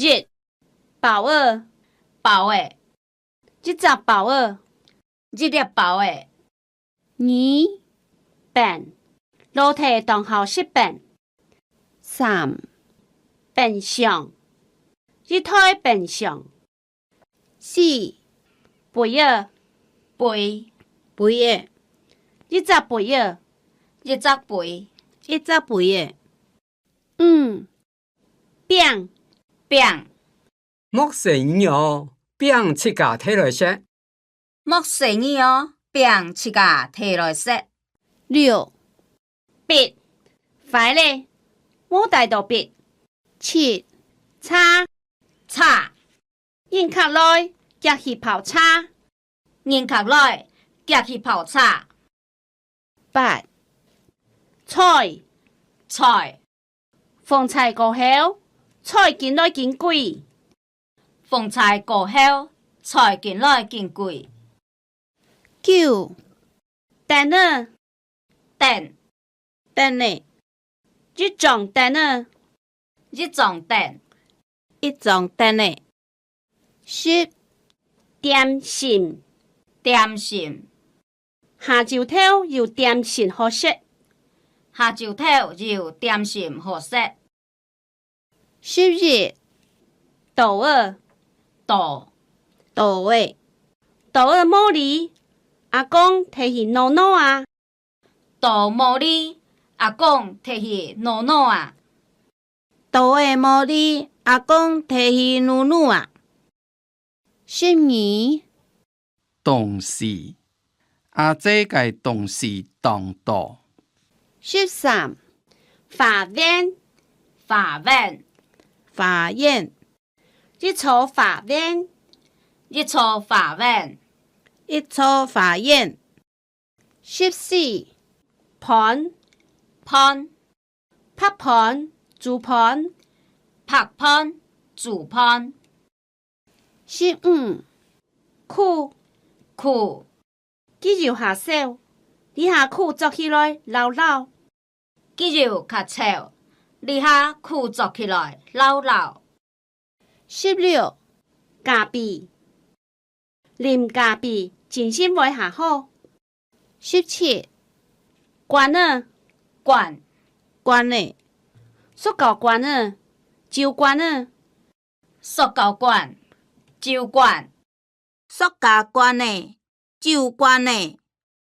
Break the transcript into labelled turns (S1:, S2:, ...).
S1: 日保尔
S2: 包的，
S1: 日杂保尔
S2: 日日包的，
S1: 二病肉體當後失病
S3: 三
S1: 病上日胎病上
S3: 四
S1: 肥兒
S2: 肥，
S3: 肥的
S1: 日雜肥兒
S2: 日则肥，
S3: 一隻肥的
S1: 五餅
S2: 餅，
S4: 莫成哦，餅切架摕來食。
S2: 莫生意哦，餅切架摕來食。
S3: 六
S1: 筆快咧冇大到筆
S3: 七
S1: 叉
S2: 叉，
S1: 應卡來夾去泡叉
S2: 人殼來夾去泡叉。
S3: 八
S1: 菜
S2: 菜，
S1: 逢菜過後菜見來見貴
S2: 逢菜過後，菜見來見貴。
S3: 九
S1: 但呢
S2: 等，
S3: 等的
S1: 日種但呢
S2: 日種等，
S3: 一種等的十
S1: 點心
S2: 點心，
S1: 下晝頭有點心好食
S2: 下晝頭有點心好食。
S3: 十一
S1: 豆兒
S2: 豆，
S3: 豆的
S1: 豆兒茉莉阿公提去糯糯啊
S2: 豆茉莉，阿公摕去糯糯啊。
S3: 豆的茉莉阿公摕去努努啊。十二
S5: 同事，阿姐嘅同事當道。
S3: 十三
S1: 法院
S2: 法院，
S3: 法院
S1: 日出法院
S2: 日出法院，
S3: 一處法院。十四
S1: 盤
S2: 盤，
S1: 拍盤煮盤
S2: 拍盤，煮盤，
S3: 十五
S1: 褲
S2: 褲，
S1: 肌肉下手你下褲做起來老老
S2: 肌肉較臭，你下褲做起來老老。
S3: 十六
S1: 咖啡啉咖啡真心會下好
S3: 十七
S1: 關呢
S2: 罐，
S3: 關的
S1: 塑膠關呢酒關呢
S2: 塑膠罐，酒罐，
S3: 塑膠關的酒關的